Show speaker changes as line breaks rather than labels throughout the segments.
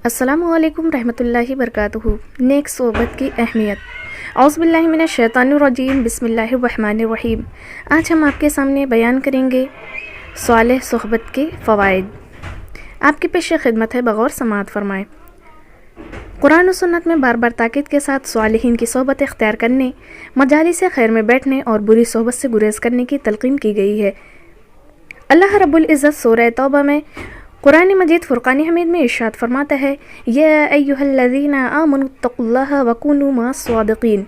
अस्सलामु अलैकुम रहमतुल्लाहि वबरकातुहू। नेक सोहबत की अहमियत। औज़ु बिल्लाहि मिनश शैतानिर रजीम, बिस्मिल्लाहिर रहमानिर रहीम। आज हम आपके सामने बयान करेंगे सालेह सोहबत के फ़वाइद। आपकी पेश खिदमत है, बगौर समाअत फरमाएँ। कुरान और सुन्नत में बार बार ताकीद के साथ सालिहीन की सोहबत इख्तियार करने, मजालिस खैर में बैठने और बुरी सोहबत से गुरेज करने की तलकीन की गई है। अल्लाह रब्बुल इज़्ज़त सूरह तौबा में कुरान मजीद फुरक़ान हमीद में इरशाद फरमाता है, या अय्युहल्लज़ीना आमनुत्तक़ुल्लाह वकूनू मअस-सादिक़ीन।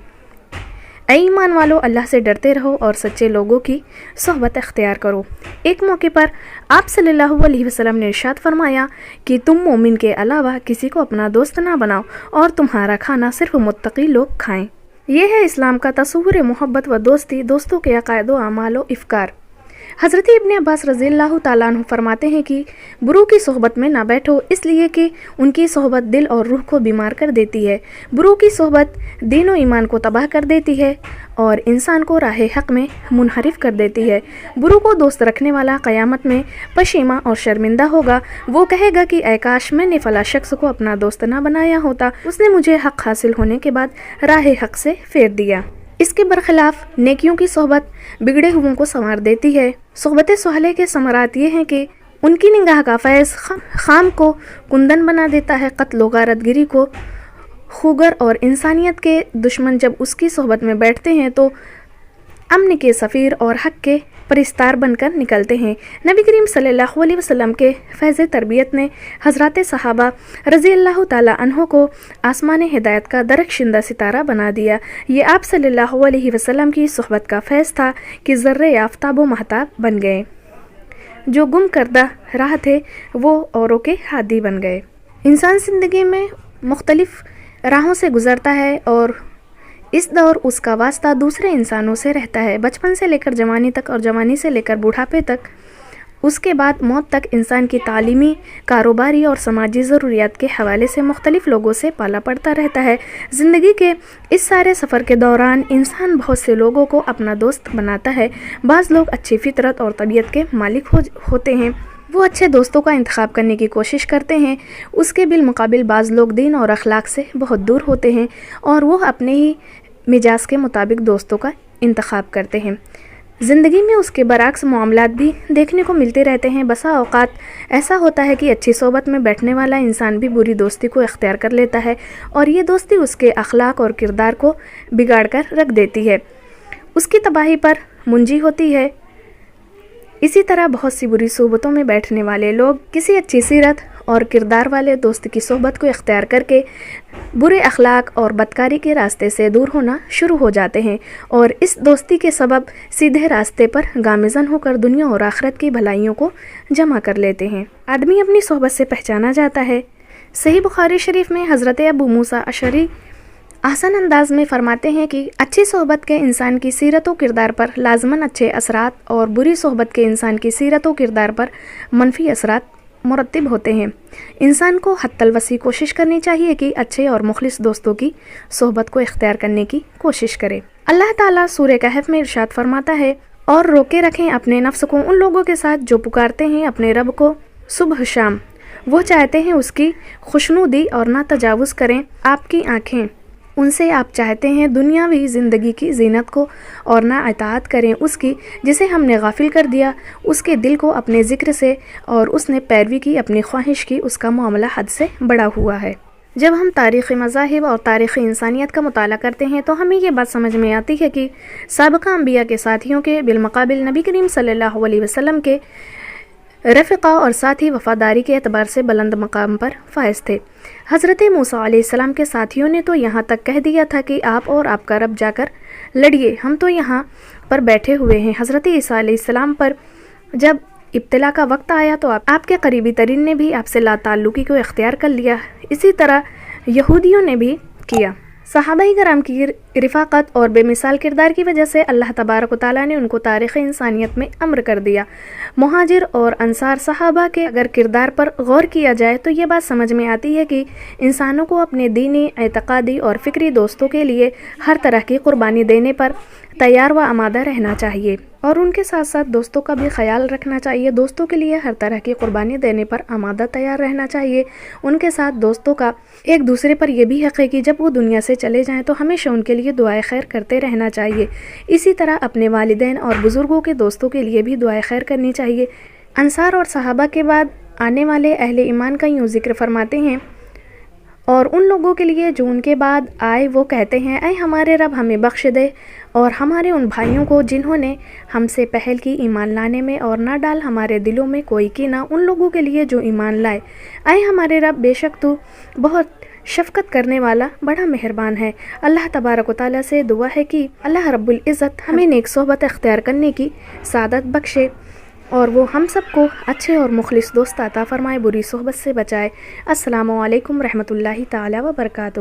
ऐ ईमान वालो, अल्लाह से डरते रहो और सच्चे लोगों की सोहबत इख्तियार करो। एक मौके पर आप सल्लल्लाहु अलैहि वसल्लम ने इरशाद फरमाया कि तुम मोमिन के अलावा किसी को अपना दोस्त ना बनाओ और तुम्हारा खाना सिर्फ मुत्तकी लोग खाएं। यह है इस्लाम का तस्वुर मोहब्बत व दोस्ती, दोस्तों के अक़ायद व अमाल व इफ़कार। हज़रत इब्न अब्बास रज़ियल्लाहु ताला अन्हु फरमाते हैं कि बुरों की सोहबत में ना बैठो, इसलिए कि उनकी सोहबत दिल और रूह को बीमार कर देती है। बुरों की सोहबत दीन और ईमान को तबाह कर देती है और इंसान को राह हक़ में मुनहरिफ कर देती है। बुरों को दोस्त रखने वाला क़यामत में पशीमा और शर्मिंदा होगा। वो कहेगा कि ऐ काश मैंने फ़ला शख्स को अपना दोस्त ना बनाया होता, उसने मुझे हक़ हासिल होने के बाद राह हक़ से फेर दिया। इसके बरखिलाफ़ नेकियों की सोहबत बिगड़े हुओं को संवार देती है। सोहबत सालेह के समरात ये हैं कि उनकी निगाह का फैज़ खाम को कुंदन बना देता है। क़त्ल व गारतगिरी को खूगर और इंसानियत के दुश्मन जब उसकी सोहबत में बैठते हैं तो अमन के सफ़ीर और हक़ के परिस्तार बनकर निकलते हैं। नबी करीम सल्लल्लाहु अलैहि वसल्लम के फैज़ तरबियत ने हज़रात सहाबा रज़ियल्लाहु ताला अन्हो को आसमान हिदायत का दरख्शिंदा सितारा बना दिया। ये आप सल्लल्लाहु अलैहि वसल्लम की सोहबत का फैज़ था कि ज़र्रे आफ़ताब व महताब बन गए। जो गुम करदा राह थे वो औरों के हादी बन गए। इंसान ज़िंदगी में मुख्तलिफ़ राहों से गुज़रता है और इस दौर उसका वास्ता दूसरे इंसानों से रहता है। बचपन से लेकर जवानी तक और जवानी से लेकर बुढ़ापे तक, उसके बाद मौत तक इंसान की तालीमी, कारोबारी और समाजी ज़रूरियात के हवाले से मुख्तलिफ़ लोगों से पाला पड़ता रहता है। ज़िंदगी के इस सारे सफ़र के दौरान इंसान बहुत से लोगों को अपना दोस्त बनाता है। बाज़ लोग अच्छी फितरत और तबीयत के मालिक होते हैं, वो अच्छे दोस्तों का इंतखाब करने की कोशिश करते हैं। उसके बिलमुकाबिल बाज़ लोग दीन और अखलाक से बहुत दूर होते हैं और वो अपने ही मिजाज के मुताबिक दोस्तों का इंतखाब करते हैं। ज़िंदगी में उसके बरअक्स मामलात भी देखने को मिलते रहते हैं। बसा औक़ात ऐसा होता है कि अच्छी सोहबत में बैठने वाला इंसान भी बुरी दोस्ती को इख्तियार कर लेता है और ये दोस्ती उसके अखलाक और किरदार को बिगाड़ कर रख देती है, उसकी तबाही पर मुंजी होती है। इसी तरह बहुत सी बुरी सोहबतों में बैठने वाले लोग किसी अच्छी सीरत और किरदार वाले दोस्त की सोहबत को इख्तियार करके बुरे अखलाक और बदकारी के रास्ते से दूर होना शुरू हो जाते हैं और इस दोस्ती के सबब सीधे रास्ते पर गामिज़न होकर दुनिया और आखिरत की भलाइयों को जमा कर लेते हैं। आदमी अपनी सोहबत से पहचाना जाता है। सही बुखारी शरीफ में हज़रत अबू मूसा अशरी आसान अंदाज में फरमाते हैं कि अच्छी सोहबत के इंसान की सीरत व किरदार पर लाजमन अच्छे असरात और बुरी सोहबत के इंसान की सीरत व किरदार पर मनफी असरात मुरत्तिब होते हैं। इंसान को हत्तल वसी कोशिश करनी चाहिए कि अच्छे और मुखलिस दोस्तों की सोहबत को इख्तियार करने की कोशिश करे। अल्लाह ताला सूरह कहफ में इरशाद फरमाता है, और रोके रखें अपने नफ्स को उन लोगों के साथ जो पुकारते हैं अपने रब को सुबह शाम। वो चाहते हैं उसकी खुशनुदी और ना तजावुज़ करें आपकी आँखें। उनसे आप चाहते हैं दुनियावी ज़िंदगी की जीनत को और ना इताअत करें उसकी जिसे हमने गाफिल कर दिया उसके दिल को अपने ज़िक्र से, और उसने पैरवी की अपनी ख्वाहिश की, उसका मामला हद से बड़ा हुआ है। जब हम तारीख़ी मज़ाहिब और तारीख़ी इंसानियत का मुताला करते हैं तो हमें ये बात समझ में आती है कि साबिक़ा अंबिया के साथियों के बिलमुकाबिल नबी करीम सल्लल्लाहु अलैहि वसल्लम के रफ़िक़ा और साथ ही वफ़ादारी के एतबार से बुलंद मकाम पर फ़ाइज़ थे। हज़रत मूसा अलैहिस्सलाम के साथियों ने तो यहाँ तक कह दिया था कि आप और आपका रब जाकर लड़िए, हम तो यहाँ पर बैठे हुए हैं। हज़रत ईसा अलैहिस्सलाम पर जब इब्तिला का वक्त आया तो आपके करीबी तरीन ने भी आपसे लाताल्लुकी को इख्तियार कर लिया। इसी तरह यहूदियों ने भी किया। सहाबाई कराम की रिफ़ाक़त और बेमिसाल किरदार की वजह से अल्लाह तबारक व तआला ने उनको तारीख़ इंसानियत में अम्र कर दिया। मुहाजिर और अंसार सहाबा के अगर किरदार पर गौर किया जाए तो ये बात समझ में आती है कि इंसानों को अपने दीनी, एतक़ादी और फ़िक्री दोस्तों के लिए हर तरह की क़ुरबानी देने पर तैयार व आमादा रहना चाहिए। اور ان کے ساتھ ساتھ دوستوں کا بھی خیال رکھنا چاہیے. دوستوں کے لیے ہر طرح کی قربانی دینے پر آمادہ تیار رہنا چاہیے. ان کے ساتھ دوستوں کا ایک دوسرے پر یہ بھی حق ہے کہ جب وہ دنیا سے چلے جائیں تو ہمیشہ ان کے لیے دعائے خیر کرتے رہنا چاہیے. اسی طرح اپنے والدین اور بزرگوں کے دوستوں کے لیے بھی دعائے خیر کرنی چاہیے. انصار اور صحابہ کے بعد آنے والے اہل ایمان کا یوں ذکر فرماتے ہیں اور ان لوگوں کے لیے جو ان کے بعد آئے وہ کہتے ہیں اے ہمارے رب ہمیں بخش دے اور ہمارے ان بھائیوں کو جنہوں نے ہم سے پہل کی ایمان لانے میں اور نہ ڈال ہمارے دلوں میں کوئی کینہ ان لوگوں کے لیے جو ایمان لائے. اے ہمارے رب بے شک تو بہت شفقت کرنے والا بڑا مہربان ہے. اللہ تبارک و تعالیٰ سے دعا ہے کہ اللہ رب العزت ہمیں نیک صحبت اختیار کرنے کی سعادت بخشے اور وہ ہم سب کو اچھے اور مخلص دوست عطا فرمائے، بری صحبت سے بچائے. السلام علیکم رحمۃ اللہ تعالیٰ وبرکاتہ.